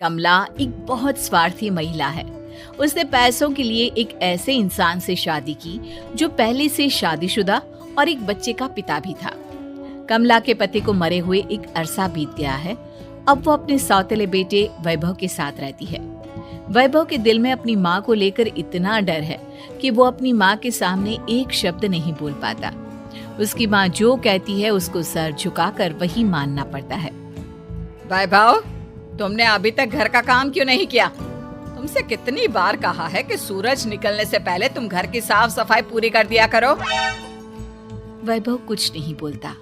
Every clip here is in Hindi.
कमला एक बहुत स्वार्थी महिला है। उसने पैसों के लिए एक ऐसे इंसान से शादी की जो पहले से शादीशुदा और एक बच्चे का पिता भी था। कमला के पति को मरे हुए एक अरसा बीत गया है। अब वो अपने सौतेले बेटे वैभव के साथ रहती है। वैभव के दिल में अपनी माँ को लेकर इतना डर है कि वो अपनी माँ के सामने एक शब्द नहीं बोल पाता। उसकी माँ जो कहती है उसको सर झुकाकर वही मानना पड़ता है। वैभव, तुमने अभी तक घर का काम क्यों नहीं किया? तुमसे कितनी बार कहा है कि सूरज निकलने से पहले तुम घर की साफ सफाई पूरी कर दिया करो। वैभव कुछ नहीं बोलता,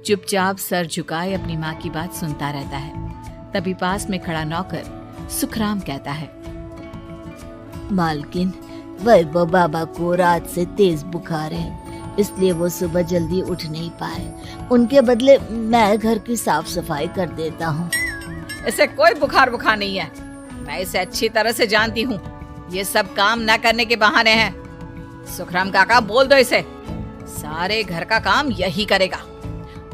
चुपचाप सर झुकाए अपनी माँ की बात सुनता रहता है। तभी पास में खड़ा नौकर सुखराम कहता है, मालकिन, वैभव बाबा को रात से तेज बुखार है, इसलिए वो सुबह जल्दी उठ नहीं पाए। उनके बदले मैं घर की साफ सफाई कर देता हूँ। इसे कोई बुखार नहीं है। मैं इसे अच्छी तरह से जानती हूँ। ये सब काम न करने के बहाने हैं। सुखराम काका, बोल दो इसे, सारे घर का काम यही करेगा।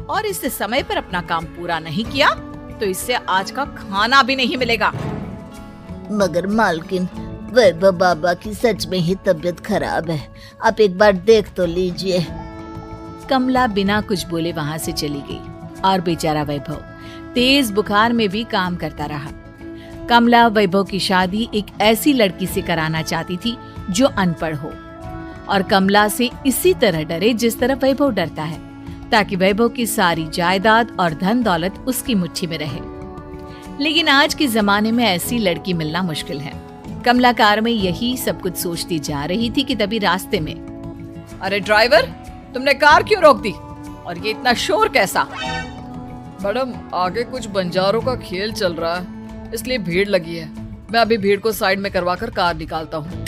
और इससे समय पर अपना काम पूरा नहीं किया तो इससे आज का खाना भी नहीं मिलेगा। मगर मालकिन, वैभव बाबा की सच में ही तबीयत खराब है, आप एक बार देख तो लीजिए। कमला बिना कुछ बोले वहां से चली गई और बेचारा वैभव तेज बुखार में भी काम करता रहा। कमला वैभव की शादी एक ऐसी लड़की से कराना चाहती थी जो अनपढ़ हो और कमला से इसी तरह डरे जिस तरह वैभव डरता है, ताकि वैभव की सारी जायदाद और धन दौलत उसकी मुट्ठी में रहे। लेकिन आज के जमाने में ऐसी लड़की मिलना मुश्किल है। कमला कार में यही सब कुछ सोचती जा रही थी कि तभी रास्ते में, अरे ड्राइवर, तुमने कार क्यों रोक दी? और ये इतना शोर कैसा? मैडम, आगे कुछ बंजारों का खेल चल रहा है, इसलिए भीड़ लगी है। मैं अभी भीड़ को साइड में करवाकर कार निकालता हूँ।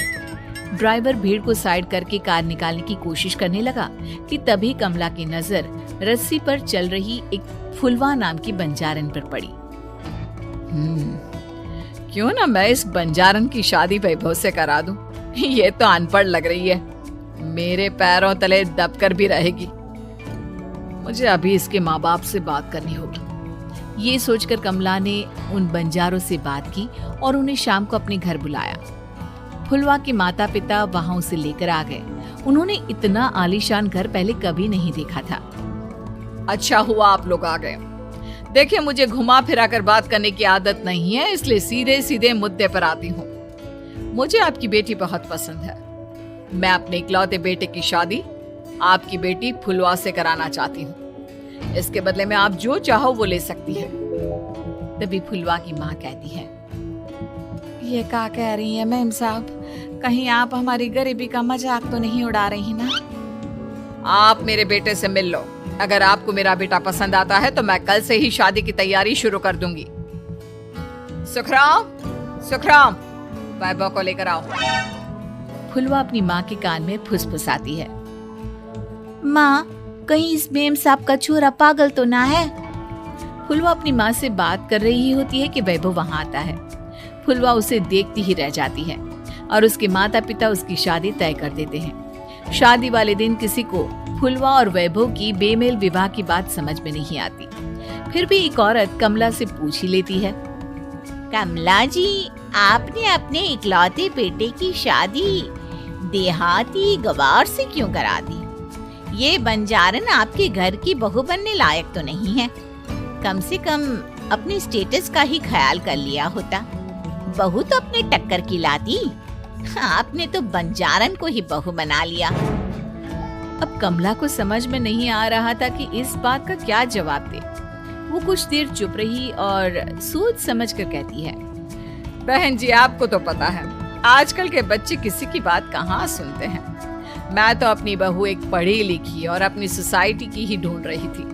ड्राइवर भीड़ को साइड करके कार निकालने की कोशिश करने लगा कि तभी कमला की नजर रस्सी पर चल रही एक फुलवा नाम की बंजारन पर पड़ी। क्यों ना मैं इस बंजारन की शादी वैभव से करा दूं? ये तो अनपढ़ लग रही है, मेरे पैरों तले दबकर भी रहेगी। मुझे अभी इसके माँ बाप से बात करनी होगी। ये सोचकर कमला ने उन बंजारों से बात की और उन्हें शाम को अपने घर बुलाया। फुलवा के माता पिता वहां उसे लेकर आ गए। उन्होंने इतना आलीशान घर पहले कभी नहीं देखा था। अच्छा हुआ आप लोग आ गए। देखिए, मुझे घुमा फिरा कर बात करने की आदत नहीं है, इसलिए सीधे सीधे मुद्दे पर आती हूँ। मुझे आपकी बेटी बहुत पसंद है। मैं अपने इकलौते बेटे की शादी आपकी बेटी फुलवा से कराना चाहती हूँ। इसके बदले में आप जो चाहो वो ले सकती है। तभी फुलवा की माँ कहती है, ये क्या कह रही है मैम साहब? कहीं आप हमारी गरीबी का मजाक तो नहीं उड़ा रही ना? आप मेरे बेटे से मिल लो। अगर आपको मेरा बेटा पसंद आता है तो मैं कल से ही शादी की तैयारी शुरू कर दूंगी। सुखराम, वैभव को लेकर आओ। फुलवा अपनी माँ के कान में फुसफुसाती है, माँ, कहीं इस मेम साहब का छोरा पागल तो ना है? फुलवा अपनी माँ से बात कर रही होती है कि वैभव वहां आता है। फुलवा उसे देखती ही रह जाती है और उसके माता पिता उसकी शादी तय कर देते हैं। शादी वाले दिन किसी को फुलवा और वैभव की बेमेल विवाह की बात समझ में नहीं आती। फिर भी एक औरत कमला से पूछ ही लेती है, कमला जी, आपने अपने इकलौते बेटे की शादी देहाती गवार से क्यों करा दी? ये बंजारन आपके घर की बहू बनने लायक तो नहीं है। कम से कम अपने स्टेटस का ही ख्याल कर लिया होता। बहू तो अपने टक्कर की लाती, आपने तो बंजारन को ही बहू बना लिया। अब कमला को समझ में नहीं आ रहा था कि इस बात का क्या जवाब दे। वो कुछ देर चुप रही और सोच समझ कर कहती है, बहन जी, आपको तो पता है आजकल के बच्चे किसी की बात कहाँ सुनते हैं। मैं तो अपनी बहू एक पढ़ी लिखी और अपनी सोसाइटी की ही ढूंढ रही थी,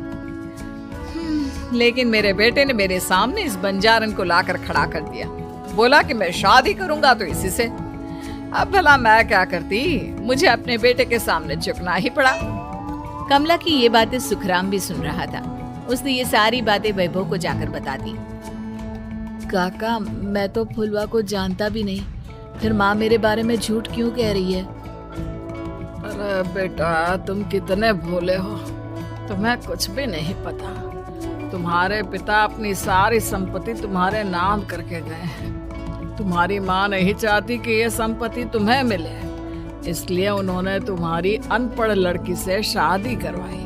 लेकिन मेरे बेटे ने मेरे सामने इस बंजारन को लाकर खड़ा कर दिया। बोला कि मैं शादी करूंगा तो इसी से। अब भला मैं क्या करती? मुझे अपने बेटे के सामने झुकना ही पड़ा। कमला की ये बातें सुखराम भी सुन रहा था। उसने ये सारी बातें वैभव को जाकर बता दी। काका, मैं तो फुलवा को जानता भी नहीं, फिर माँ मेरे बारे में झूठ क्यों कह रही है? अरे बेटा, तुम कितने भोले हो, तुम्हें कुछ भी नहीं पता। तुम्हारे पिता अपनी सारी संपत्ति तुम्हारे नाम करके गए हैं। तुम्हारी माँ नहीं चाहती कि ये संपत्ति तुम्हें मिले, इसलिए उन्होंने तुम्हारी अनपढ़ लड़की से शादी करवाई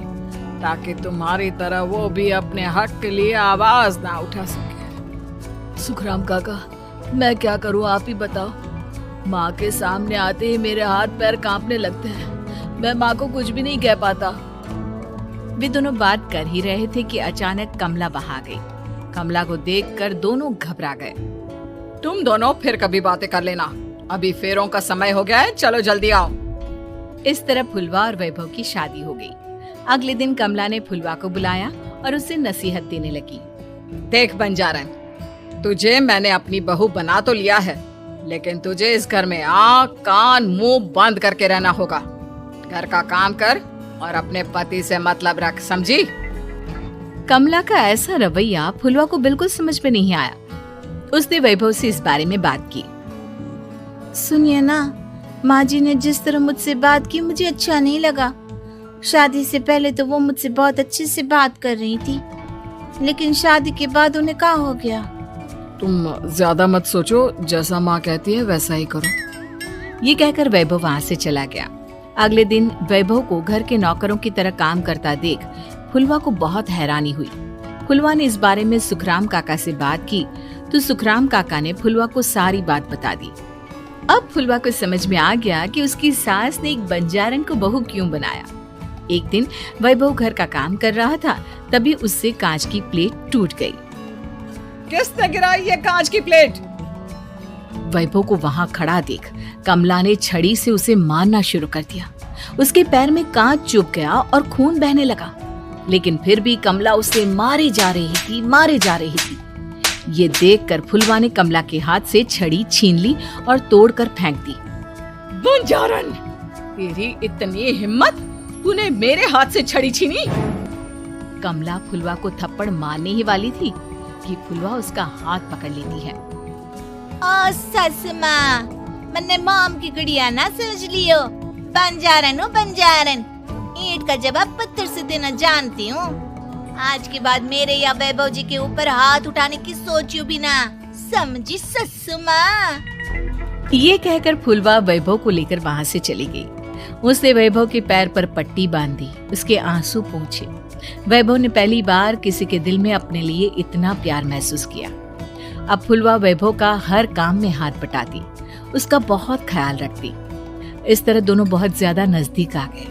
ताकि तुम्हारी तरह वो भी अपने हक के लिए आवाज ना उठा सके। सुखराम काका, मैं क्या करूं, आप ही बताओ। माँ के सामने आते ही मेरे हाथ पैर कांपने लगते हैं। मैं माँ को कुछ भी नहीं कह पाता। वे दोनों बात कर ही रहे थे कि अचानक कमला वहां आ गई। कमला को देखकर दोनों घबरा गए। तुम दोनों फिर कभी बातें कर लेना, अभी फेरों का समय हो गया है, चलो जल्दी आओ। इस तरह फुलवा और वैभव की शादी हो गई। अगले दिन कमला ने फुलवा को बुलाया और उसे नसीहत देने लगी। देख बंजारन, तुझे मैंने अपनी बहू बना तो लिया है, लेकिन तुझे इस घर में आँख कान मुंह बंद करके रहना होगा। घर का काम कर और अपने पति से मतलब रख, समझी? कमला का ऐसा रवैया फुलवा को बिल्कुल समझ में नहीं आया। उसने वैभव से इस बारे में बात की। सुनिए ना, माँ जी ने जिस तरह मुझसे बात की मुझे अच्छा नहीं लगा। शादी से पहले तो वो मुझसे बहुत अच्छे से बात कर रही थी, लेकिन शादी के बाद उन्हें क्या हो गया? तुम ज्यादा मत सोचो, जैसा माँ कहती है वैसा ही करो। ये कहकर वैभव वहाँ से चला गया। अगले दिन वैभव को घर के नौकरों की तरह काम करता देख फुलवा को बहुत हैरानी हुई। फुलवा ने इस बारे में सुखराम काका से बात की तो सुखराम काका ने फुलवा को सारी बात बता दी। अब फुलवा को समझ में आ गया कि उसकी सास ने एक बंजारन को बहू क्यों बनाया। एक दिन वैभव घर का काम कर रहा था, तभी उससे कांच की प्लेट टूट गई। किसने गिराई ये कांच की प्लेट? वैभव को वहां खड़ा देख कमला ने छड़ी से उसे मारना शुरू कर दिया। उसके पैर में कांच चुभ गया और खून बहने लगा, लेकिन फिर भी कमला उसे मारे जा रही थी। ये देखकर फुलवा ने कमला के हाथ से छड़ी छीन ली और तोड़कर फेंक दी। बंजारन, तेरी इतनी हिम्मत, तूने मेरे हाथ से छड़ी छीनी? कमला फुलवा को थप्पड़ मारने ही वाली थी कि फुलवा उसका हाथ पकड़ लेती है। ओ सस माँ, मैंने मॉम की गुड़िया ना समझ लियो। बंजारन, ईंट का जवाब पत्थर से देना जानती हूँ। आज के बाद मेरे या वैभव जी के ऊपर हाथ उठाने की सोचियो भी ना, समझी ससु माँ? ये कहकर फुलवा वैभव को लेकर वहाँ से चली गई। उसने वैभव के पैर पर पट्टी बांधी, उसके आंसू पोंछे। वैभव ने पहली बार किसी के दिल में अपने लिए इतना प्यार महसूस किया। अब फुलवा वैभव का हर काम में हाथ बटाती, उसका बहुत ख्याल रखती। इस तरह दोनों बहुत ज्यादा नजदीक आ गए।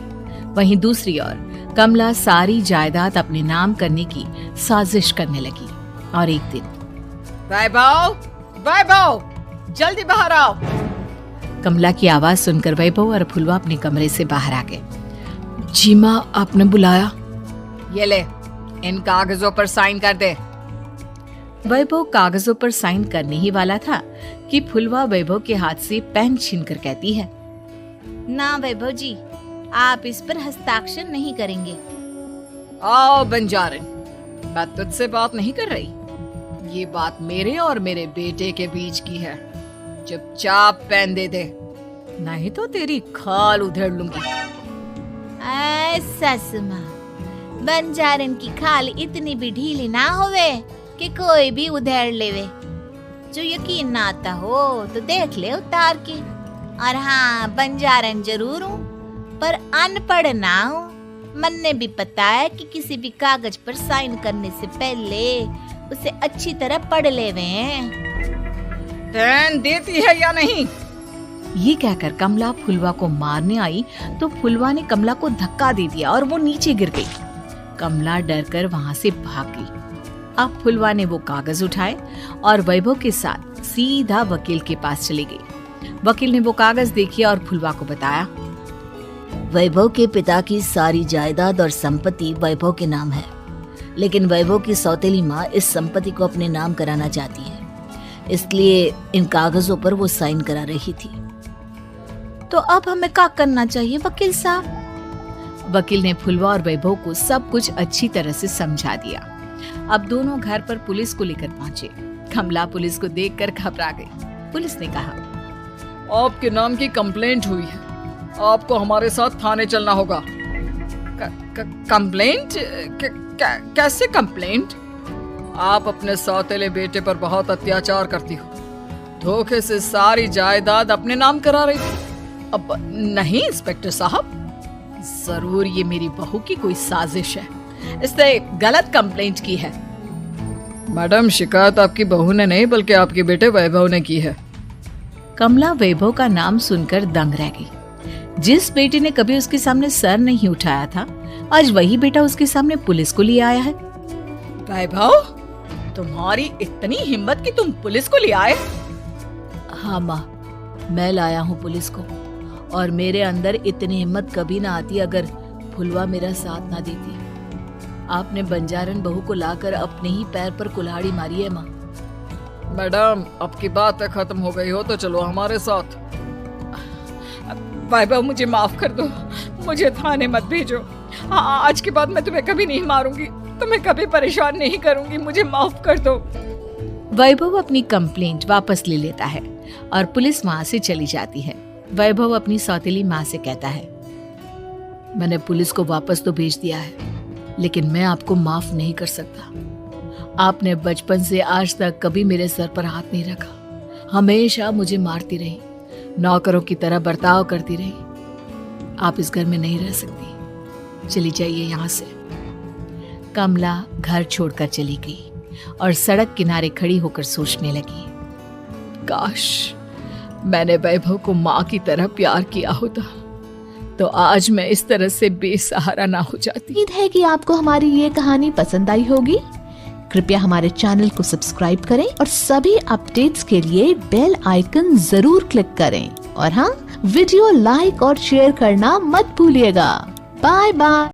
वहीं दूसरी ओर कमला सारी जायदाद अपने नाम करने की साजिश करने लगी। और एक दिन, वैभव, जल्दी बाहर आओ। कमला की आवाज सुनकर वैभव और फुलवा अपने कमरे से बाहर आ गए। जी माँ, आपने बुलाया? ये ले, इन कागजों पर साइन कर दे। वैभव कागजों पर साइन करने ही वाला था कि फुलवा वैभव के हाथ से पेन छीनकर कहती है, ना वैभव जी, आप इस पर हस्ताक्षर नहीं करेंगे। आओ बंजारन, मैं तुझसे बात नहीं कर रही। ये बात मेरे और मेरे बेटे के बीच की है। चुपचाप पेन दे दे, नहीं तो तेरी खाल उधेड़ लूंगी। ससु माँ, बंजारन की खाल इतनी भी ढीली ना होवे कि कोई भी उधेड़ लेवे। जो यकीन ना आता हो तो देख ले उतार के। और हाँ, बंजारन जरूर हूँ पर अनपढ़ ना हूँ। मन्ने भी पता है कि किसी भी कागज पर साइन करने से पहले उसे अच्छी तरह पढ़ लेवे हैं। पेन देती है या नहीं? ये कहकर कमला फुलवा को मारने आई तो फुलवा ने कमला को धक्का दे दिया और वो नीचे गिर गई। कमला डरकर वहां से भाग गई। अब फुलवा ने वो कागज उठाए और वैभव के साथ सीधा वकील के पास चली गई। वकील ने वो कागज देखे और फुलवा को बताया, वैभव के पिता की सारी जायदाद और संपत्ति वैभव के नाम है, लेकिन वैभव की सौतेली माँ इस संपत्ति को अपने नाम कराना चाहती है, इसलिए इन कागजों पर वो साइन करा रही थी। तो अब हमें क्या करना चाहिए वकील साहब? वकील ने फुलवा और वैभव को सब कुछ अच्छी तरह से समझा दिया। अब दोनों घर पर पुलिस को लेकर पहुंचे। कमला पुलिस को देखकर घबरा गई। पुलिस ने कहा, आपके नाम की कंप्लेंट हुई है, आपको हमारे साथ थाने चलना होगा। कंप्लेंट? कैसे कंप्लेंट? आप अपने सौतेले बेटे पर बहुत अत्याचार करती हो, धोखे से सारी जायदाद अपने नाम करा रही थी। अब नहीं इंस्पेक्टर साहब, जरूर ये मेरी बहू की कोई साजिश है, इसने गलत कंप्लेंट की है। मैडम, शिकायत आपकी बहू ने नहीं बल्कि आपके बेटे वैभव ने की है। कमला वैभव का नाम सुनकर दंग रह गई। जिस बेटे ने कभी उसके सामने सर नहीं उठाया था, आज वही बेटा उसके सामने पुलिस को ले आया है। वैभव, तुम्हारी इतनी हिम्मत कि तुम पुलिस को ले आए? हाँ माँ, मैं लाया हूँ पुलिस को, और मेरे अंदर इतनी हिम्मत कभी ना आती अगर फुलवा मेरा साथ ना देती। आपने बंजारन बहू को लाकर अपने ही पैर पर कुल्हाड़ी मारी है माँ। मैडम, अब की बात खत्म हो गई हो तो चलो हमारे साथ। वैभव, मुझे माफ कर दो, मुझे थाने मत भेजो। हाँ, आज के बाद मैं तुम्हें कभी नहीं मारूंगी, तुम्हें कभी परेशान नहीं करूंगी, मुझे माफ कर दो। वैभव अपनी कंप्लेंट वापस ले लेता है और पुलिस वहां से चली जाती है। वैभव अपनी सौतेली माँ से कहता है, मैंने पुलिस को वापस तो भेज दिया है, लेकिन मैं आपको माफ नहीं कर सकता। आपने बचपन से आज तक कभी मेरे सर पर हाथ नहीं रखा, हमेशा मुझे मारती रही, नौकरों की तरह बर्ताव करती रही। आप इस घर में नहीं रह सकती, चली जाइए यहाँ से। कमला घर छोड़कर चली गई और सड़क किनारे खड़ी होकर सोचने लगी, काश मैंने वैभव को माँ की तरह प्यार किया होता तो आज मैं इस तरह से बेसहारा ना हो जाती। उम्मीद है कि आपको हमारी ये कहानी पसंद आई होगी। कृपया हमारे चैनल को सब्सक्राइब करें और सभी अपडेट्स के लिए बेल आइकन जरूर क्लिक करें। और हाँ, वीडियो लाइक और शेयर करना मत भूलिएगा। Bye bye.